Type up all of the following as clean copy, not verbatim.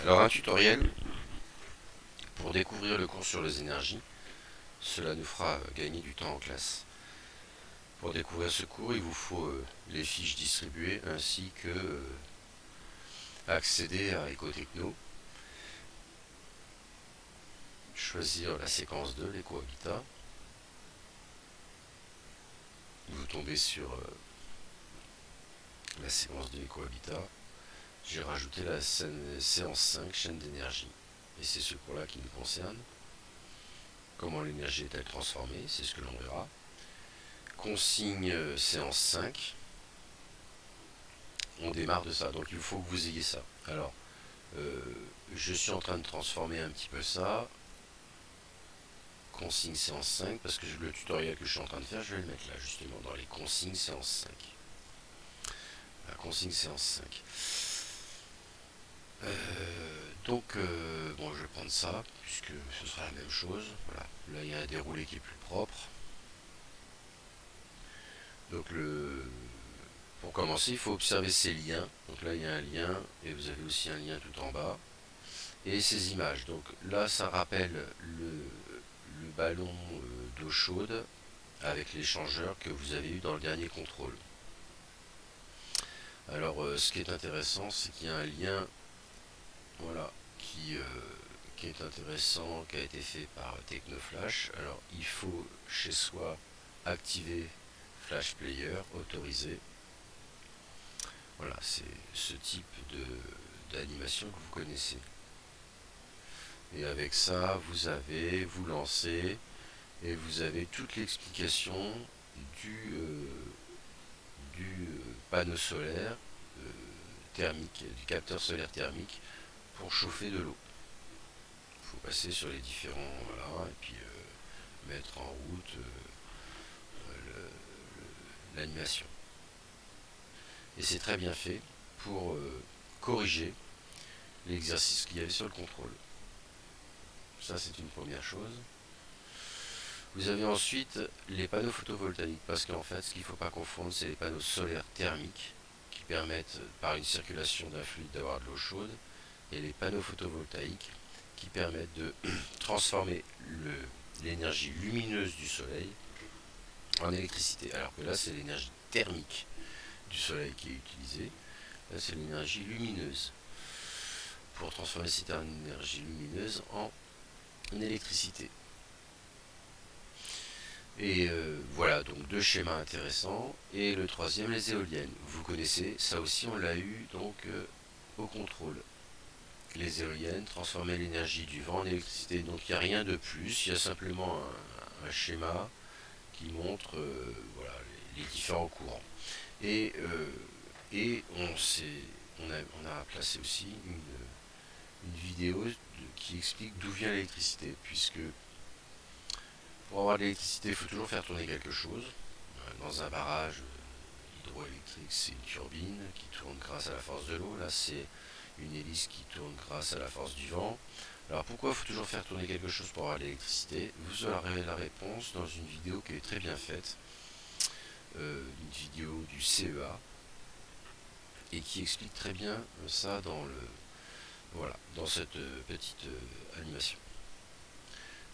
Alors un tutoriel pour découvrir le cours sur les énergies, cela nous fera gagner du temps en classe. Pour découvrir ce cours, il vous faut les fiches distribuées ainsi que accéder à EcoTechno, choisir la séquence 2, l'éco-habitat. Vous tombez sur la séquence de l'éco-habitat. J'ai rajouté la séance 5, chaîne d'énergie. Et c'est ce cours-là qui nous concerne. Comment l'énergie est-elle transformée? C'est ce que l'on verra. Consigne séance 5. On démarre de ça, donc il faut que vous ayez ça. Alors, je suis en train de transformer un petit peu ça. Consigne séance 5, parce que le tutoriel que je suis en train de faire, je vais le mettre là, justement, dans les consignes séance 5. La consigne séance 5. Bon, je vais prendre ça, puisque ce sera la même chose. Voilà. Là, il y a un déroulé qui est plus propre. Donc, pour commencer, il faut observer ces liens. Donc là, il y a un lien, et vous avez aussi un lien tout en bas. Et ces images. Donc là, ça rappelle le ballon d'eau chaude avec l'échangeur que vous avez eu dans le dernier contrôle. Alors, ce qui est intéressant, c'est qu'il y a un lien, voilà, qui est intéressant, qui a été fait par Technoflash. Alors, il faut chez soi activer Flash Player, autoriser. Voilà, c'est ce type d'animation que vous connaissez. Et avec ça, vous lancez et vous avez toute l'explication du panneau solaire thermique, du capteur solaire thermique pour chauffer de l'eau. Il faut passer sur les différents, voilà, et puis mettre en route l'animation. Et c'est très bien fait pour corriger l'exercice qu'il y avait sur le contrôle. Ça, c'est une première chose. Vous avez ensuite les panneaux photovoltaïques, parce qu'en fait, ce qu'il ne faut pas confondre, c'est les panneaux solaires thermiques qui permettent, par une circulation d'un fluide, d'avoir de l'eau chaude, et les panneaux photovoltaïques qui permettent de transformer l'énergie lumineuse du soleil en électricité. Alors que là, c'est l'énergie thermique du soleil qui est utilisée. Là, c'est l'énergie lumineuse. Pour transformer cette énergie lumineuse en électricité. Et voilà, donc deux schémas intéressants. Et le troisième, les éoliennes. Vous connaissez, ça aussi on l'a eu donc au contrôle. Les éoliennes, transformer l'énergie du vent en électricité. Donc il n'y a rien de plus, il y a simplement un schéma qui montre voilà, les différents courants. Et on a placé aussi une vidéo qui explique d'où vient l'électricité, puisque pour avoir de l'électricité, il faut toujours faire tourner quelque chose. Dans un barrage hydroélectrique, c'est une turbine qui tourne grâce à la force de l'eau. Là, c'est une hélice qui tourne grâce à la force du vent. Alors pourquoi il faut toujours faire tourner quelque chose pour avoir de l'électricité? Vous aurez la réponse dans une vidéo qui est très bien faite, une vidéo du CEA, et qui explique très bien ça dans cette petite animation.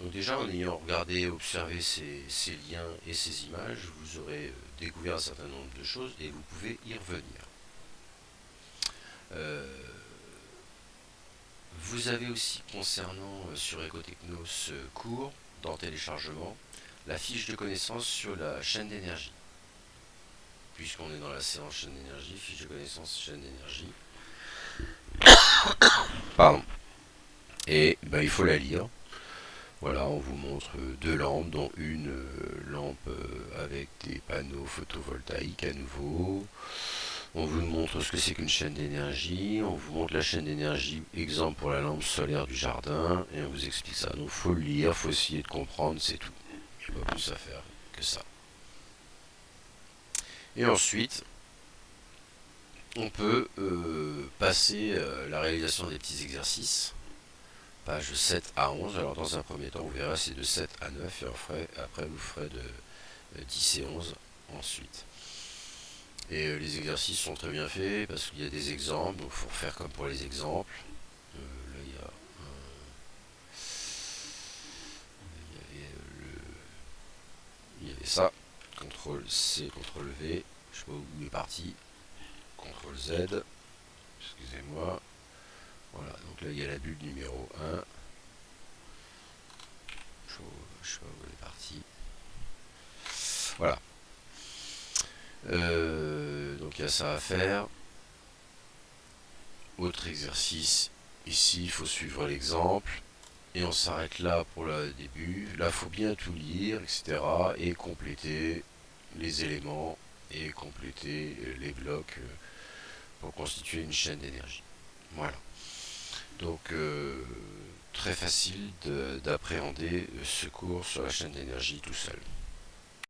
Donc déjà, en ayant regardé, observé ces liens et ces images, vous aurez découvert un certain nombre de choses et vous pouvez y revenir. Vous avez aussi, concernant sur EcoTechno ce cours dans téléchargement, la fiche de connaissances sur la chaîne d'énergie. Puisqu'on est dans la séance chaîne d'énergie, fiche de connaissances chaîne d'énergie. Pardon. Et il faut la lire. Voilà, on vous montre deux lampes, dont une lampe avec des panneaux photovoltaïques à nouveau. On vous montre ce que c'est qu'une chaîne d'énergie. On vous montre la chaîne d'énergie, exemple pour la lampe solaire du jardin, et on vous explique ça. Donc il faut le lire, il faut essayer de comprendre, c'est tout. Il n'y a pas plus à faire que ça. Et ensuite, on peut passer la réalisation des petits exercices. Page 7 à 11, alors dans un premier temps vous verrez c'est de 7 à 9 et après vous ferez de 10 et 11 ensuite. Et les exercices sont très bien faits parce qu'il y a des exemples, donc il faut faire comme pour les exemples. il y avait ça. CTRL C, CTRL V, je sais pas où il est parti. CTRL Z, excusez-moi. Voilà, donc là il y a la bulle numéro 1. Je sais pas où elle est partie. Voilà. Donc il y a ça à faire. Autre exercice. Ici, il faut suivre l'exemple. Et on s'arrête là pour le début. Là, il faut bien tout lire, etc. Et compléter les éléments et compléter les blocs pour constituer une chaîne d'énergie. Voilà. Donc, très facile d'appréhender ce cours sur la chaîne d'énergie tout seul.